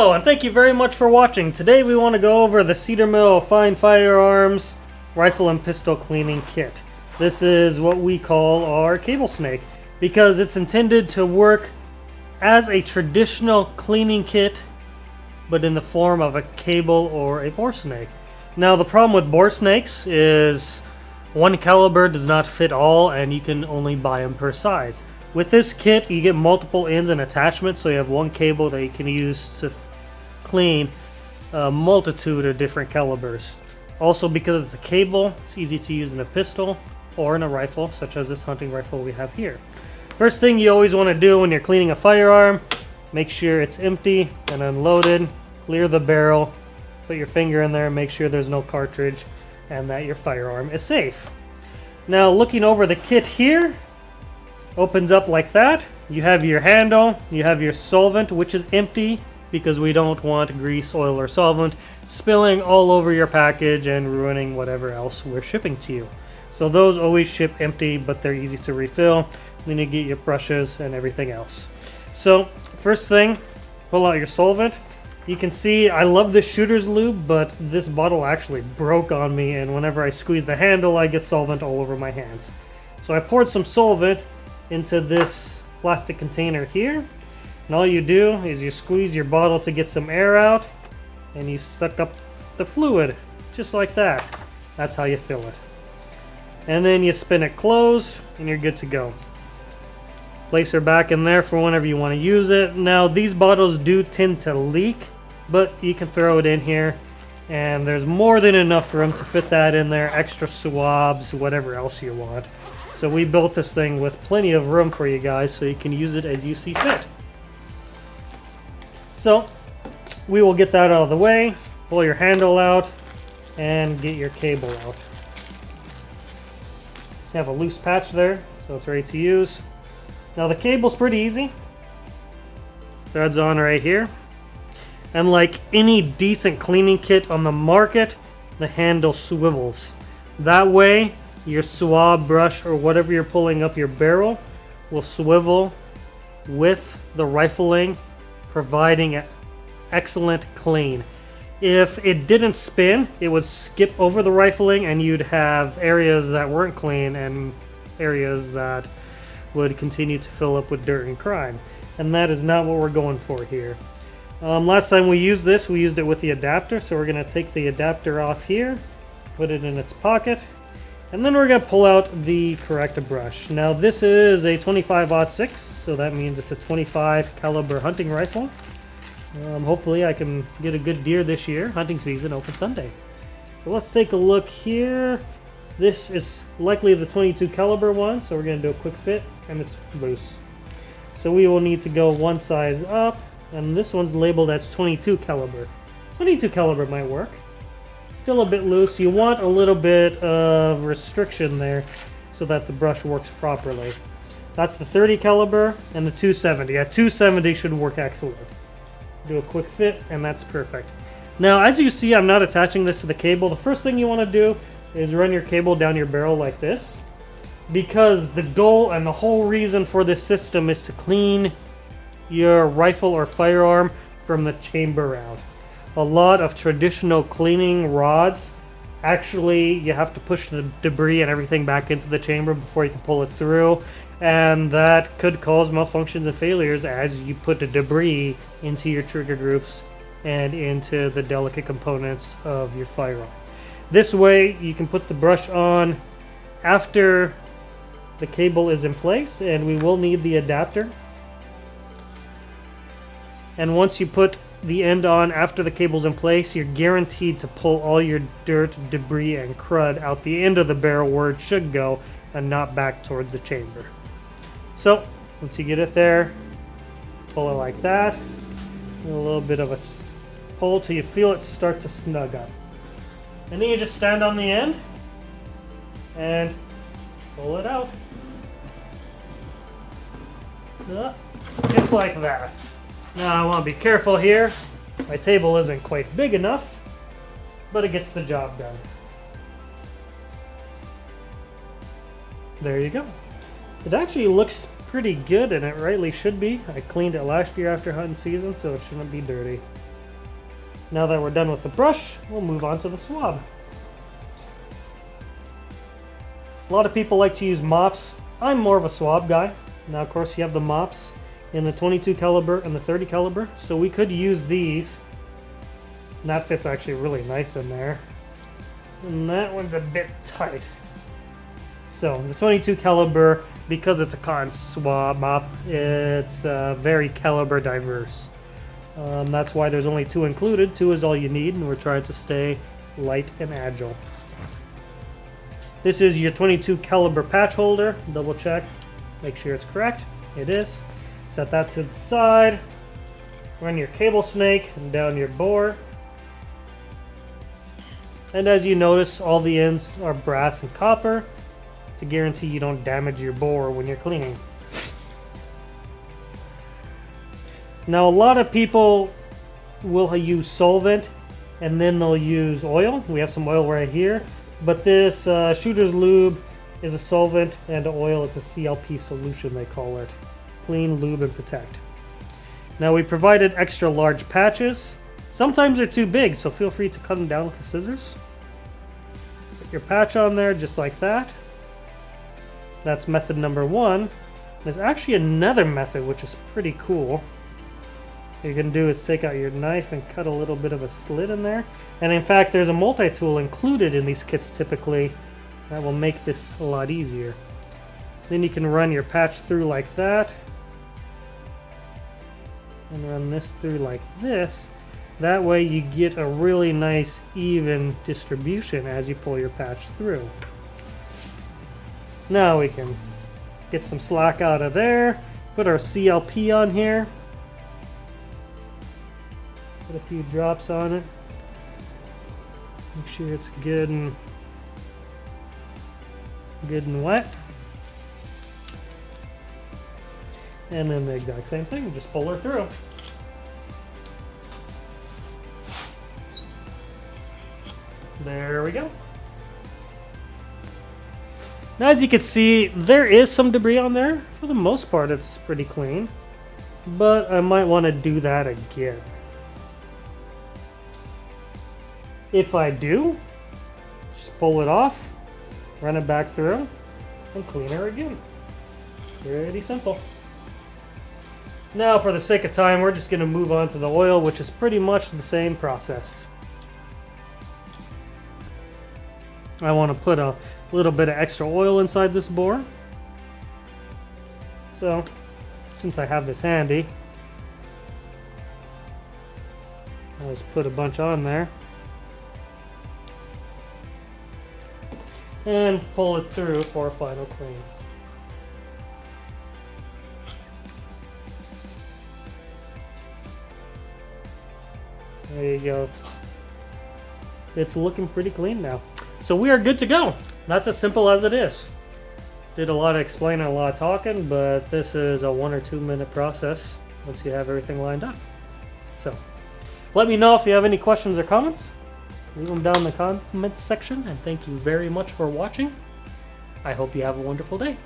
Hello, and thank you very much for watching. Today we want to go over the Cedar Mill Fine Firearms Rifle and Pistol Cleaning Kit. This is what we call our CableSnake because it's intended to work as a traditional cleaning kit, but in the form of a cable or a BoreSnake. Now the problem with BoreSnakes is one caliber does not fit all, and you can only buy them per size. With this kit, you get multiple ends and attachments, so you have one cable that you can use to clean a multitude of different calibers. Also, because it's a cable, it's easy to use in a pistol or in a rifle, such as this hunting rifle we have here. First thing you always want to do when you're cleaning a firearm, make sure it's empty and unloaded, clear the barrel, put your finger in there, make sure there's no cartridge, and that your firearm is safe. Now, looking over the kit here, opens up like that. You have your handle, you have your solvent, which is empty because we don't want grease, oil, or solvent spilling all over your package and ruining whatever else we're shipping to you. So those always ship empty, but they're easy to refill. Then you get your brushes and everything else. So first thing, pull out your solvent. You can see I love this shooter's lube, but this bottle actually broke on me, and whenever I squeeze the handle, I get solvent all over my hands. So I poured some solvent into this plastic container here, and all you do is you squeeze your bottle to get some air out, and you suck up the fluid just like that. That's how you fill it, and then you spin it closed and you're good to go. Place her back in there for whenever you want to use it. Now these bottles do tend to leak, but you can throw it in here and there's more than enough room to fit that in there, extra swabs, whatever else you want. So we built this thing with plenty of room for you guys, so you can use it as you see fit. So we will get that out of the way, pull your handle out, and get your cable out. You have a loose patch there, so it's ready to use. Now the cable's pretty easy. Threads on right here. And like any decent cleaning kit on the market, the handle swivels. That way, your swab brush or whatever you're pulling up your barrel will swivel with the rifling, providing an excellent clean. If it didn't spin, it would skip over the rifling and you'd have areas that weren't clean and areas that would continue to fill up with dirt and crime. And that is not what we're going for here. Last time we used this, we used it with the adapter, so we're going to take the adapter off here, put it in its pocket, and then we're going to pull out the correct brush. Now this is a 25-06, so that means it's a 25 caliber hunting rifle. Hopefully I can get a good deer this year. Hunting season open Sunday. So let's take a look here. This is likely the 22 caliber one, so we're going to do a quick fit, and it's loose. So we will need to go one size up, and this one's labeled as 22 caliber. 22 caliber might work. Still a bit loose. You want a little bit of restriction there so that the brush works properly. That's the 30 caliber and the 270. Yeah, 270 should work excellent. Do a quick fit and that's perfect. Now as you see, I'm not attaching this to the cable. The first thing you want to do is run your cable down your barrel like this, because the goal and the whole reason for this system is to clean your rifle or firearm from the chamber out. A lot of traditional cleaning rods, actually you have to push the debris and everything back into the chamber before you can pull it through, and that could cause malfunctions and failures as you put the debris into your trigger groups and into the delicate components of your firearm. This way you can put the brush on after the cable is in place, and we will need the adapter. And once you put the end on after the cable's in place, you're guaranteed to pull all your dirt, debris, and crud out the end of the barrel where it should go and not back towards the chamber. So once you get it there, pull it like that. A little bit of a pull till you feel it start to snug up. And then you just stand on the end and pull it out. Just like that. Now I want to be careful here. My table isn't quite big enough, but it gets the job done. There you go. It actually looks pretty good, and it rightly should be. I cleaned it last year after hunting season, so it shouldn't be dirty. Now that we're done with the brush, we'll move on to the swab. A lot of people like to use mops. I'm more of a swab guy. Now, of course, you have the mops in the 22 caliber and the 30 caliber, so we could use these. And that fits actually really nice in there. And that one's a bit tight. So the 22 caliber, because it's a cotton swab mop, it's very caliber diverse. That's why there's only 2 included. 2 is all you need, and we're trying to stay light and agile. This is your 22 caliber patch holder. Double check, make sure it's correct. It is. Set that to the side. Run your CableSnake down your bore. And as you notice, all the ends are brass and copper to guarantee you don't damage your bore when you're cleaning. Now, a lot of people will use solvent and then they'll use oil. We have some oil right here. But this shooter's lube is a solvent, and oil, it's a CLP solution, they call it. Clean, lube, and protect. Now, we provided extra large patches. Sometimes they're too big, so feel free to cut them down with the scissors. Put your patch on there just like that. That's method number 1. There's actually another method which is pretty cool. What you can do is take out your knife and cut a little bit of a slit in there. And in fact, there's a multi-tool included in these kits typically that will make this a lot easier. Then you can run your patch through like that. And run this through like this. That way you get a really nice even distribution as you pull your patch through. Now we can get some slack out of there. Put our CLP on here. Put a few drops on it. Make sure it's good and wet. And then the exact same thing, just pull her through. There we go. Now, as you can see, there is some debris on there. For the most part, it's pretty clean. But I might want to do that again. If I do, just pull it off, run it back through, and clean her again. Pretty simple. Now, for the sake of time, we're just going to move on to the oil, which is pretty much the same process. I want to put a little bit of extra oil inside this bore. So, since I have this handy, I'll just put a bunch on there. And pull it through for a final clean. There you go. It's looking pretty clean now. So we are good to go. That's as simple as it is. Did a lot of explaining, a lot of talking, but this is a 1 or 2 minute process once you have everything lined up. So let me know if you have any questions or comments. Leave them down in the comments section, and thank you very much for watching. I hope you have a wonderful day.